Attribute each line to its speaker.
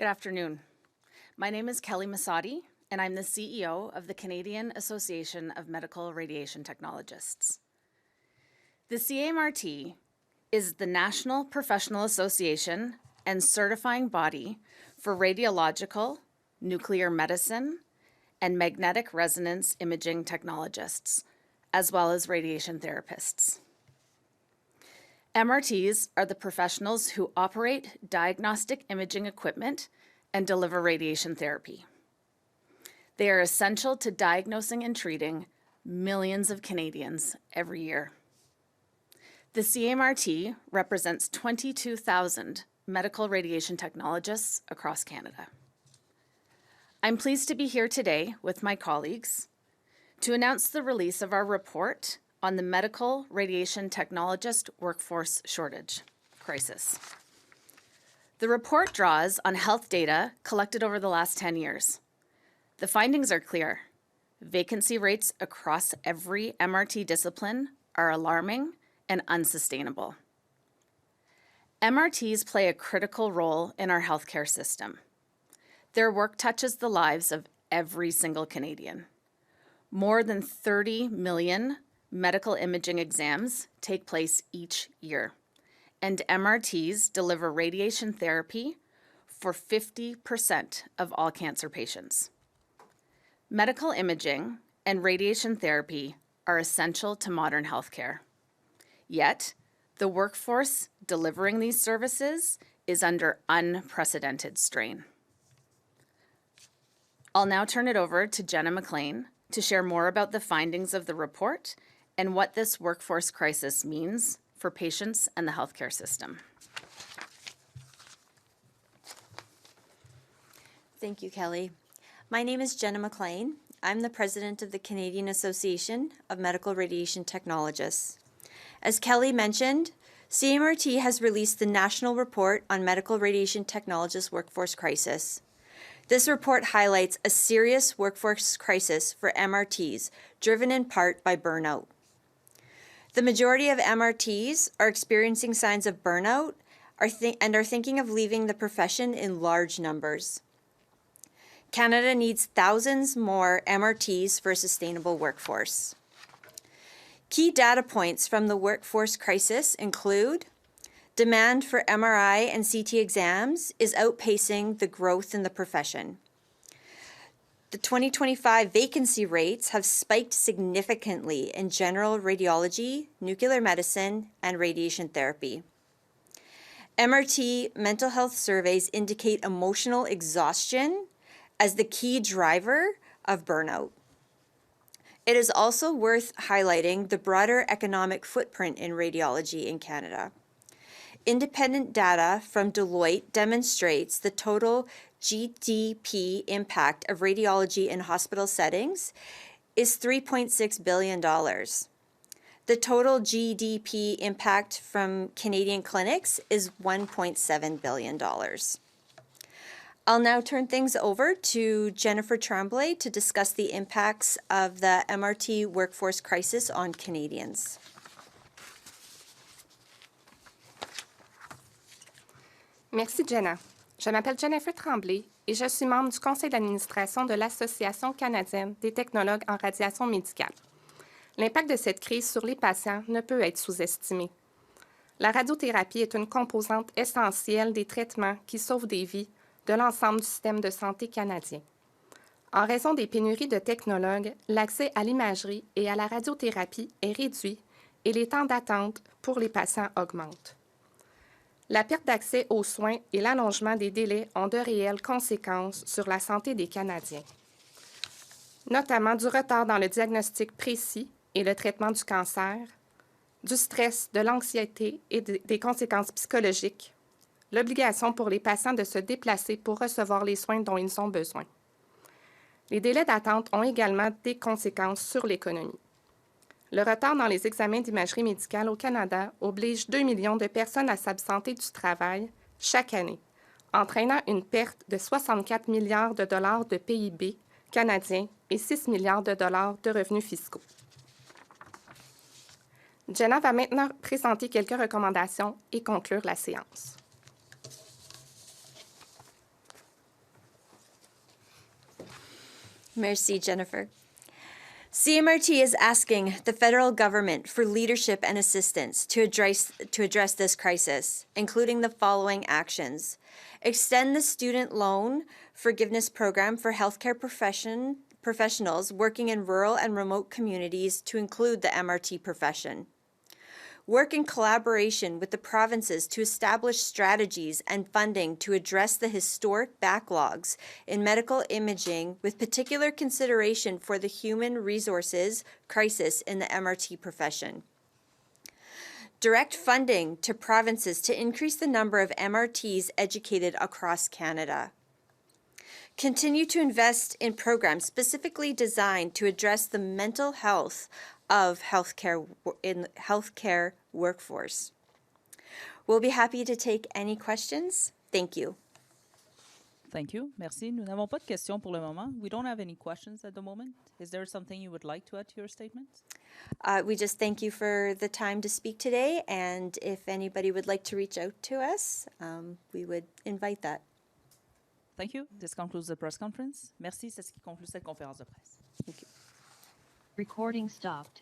Speaker 1: Good afternoon. My name is Kelly Masadi, and I'm the CEO of the Canadian Association of Medical Radiation Technologists. The CAMRT is the national professional association and certifying body for radiological, nuclear medicine, and magnetic resonance imaging technologists, as well as radiation therapists. MRTs are the professionals who operate diagnostic imaging equipment and deliver radiation therapy. They are essential to diagnosing and treating millions of Canadians every year. The CAMRT represents 22,000 medical radiation technologists across Canada. I'm pleased to be here today with my colleagues to announce the release of our report on the medical radiation technologist workforce shortage crisis. The report draws on health data collected over the last 10 years. The findings are clear. Vacancy rates across every MRT discipline are alarming and unsustainable. MRTs play a critical role in our healthcare system. Their work touches the lives of every single Canadian. More than 30 million medical imaging exams take place each year, and MRTs deliver radiation therapy for 50% of all cancer patients. Medical imaging and radiation therapy are essential to modern healthcare. Yet, the workforce delivering these services is under unprecedented strain. I'll now turn it over to Jenna McLean to share more about the findings of the report and what this workforce crisis means for patients and the healthcare system.
Speaker 2: Thank you, Kelly. My name is Jenna McLean. I'm the president of the Canadian Association of Medical Radiation Technologists. As Kelly mentioned, CAMRT has released the National Report on Medical Radiation Technologists Workforce Crisis. This report highlights a serious workforce crisis for MRTs, driven in part by burnout. The majority of MRTs are experiencing signs of burnout and are thinking of leaving the profession in large numbers. Canada needs thousands more MRTs for a sustainable workforce. Key data points from the workforce crisis include demand for MRI and CT exams is outpacing the growth in the profession. The 2025 vacancy rates have spiked significantly in general radiology, nuclear medicine, and radiation therapy. MRT mental health surveys indicate emotional exhaustion as the key driver of burnout. It is also worth highlighting the broader economic footprint in radiology in Canada. Independent data from Deloitte demonstrates the total GDP impact of radiology in hospital settings is $3.6 billion. The total GDP impact from Canadian clinics is $1.7 billion. I'll now turn things over to Jennifer Tremblay to discuss the impacts of the MRT workforce crisis on Canadians.
Speaker 3: Merci, Jenna. Je m'appelle Jennifer Tremblay et je suis membre du conseil d'administration de l'Association canadienne des technologues en radiation médicale. L'impact de cette crise sur les patients ne peut être sous-estimé. La radiothérapie est une composante essentielle des traitements qui sauvent des vies de l'ensemble du système de santé canadien. En raison des pénuries de technologues, l'accès à l'imagerie et à la radiothérapie est réduit et les temps d'attente pour les patients augmentent. La perte d'accès aux soins et l'allongement des délais ont de réelles conséquences sur la santé des Canadiens, notamment du retard dans le diagnostic précis et le traitement du cancer, du stress, de l'anxiété et des conséquences psychologiques, l'obligation pour les patients de se déplacer pour recevoir les soins dont ils ont besoin. Les délais d'attente ont également des conséquences sur l'économie. Le retard dans les examens d'imagerie médicale au Canada oblige 2 millions de personnes à s'absenter du travail chaque année, entraînant une perte de 64 milliards de dollars de PIB canadien et 6 milliards de dollars de revenus fiscaux. Jenna va maintenant présenter quelques recommandations et conclure la séance.
Speaker 2: Merci, Jennifer. CMRT is asking the federal government for leadership and assistance to address this crisis, including the following actions. Extend the student loan forgiveness program for healthcare professionals working in rural and remote communities to include the MRT profession. Work in collaboration with the provinces to establish strategies and funding to address the historic backlogs in medical imaging with particular consideration for the human resources crisis in the MRT profession. Direct funding to provinces to increase the number of MRTs educated across Canada. Continue to invest in programs specifically designed to address the mental health of healthcare workforce. We'll be happy to take any questions. Thank you.
Speaker 4: Thank you. Merci. Nous n'avons pas de questions pour le moment. We don't have any questions at the moment. Is there something you would like to add to your statement?
Speaker 2: We just thank you for the time to speak today, and if anybody would like to reach out to us, we would invite that.
Speaker 4: Thank you. This concludes the press conference. Merci. C'est ce qui conclut cette conférence de presse.
Speaker 2: Thank you.
Speaker 5: Recording stopped.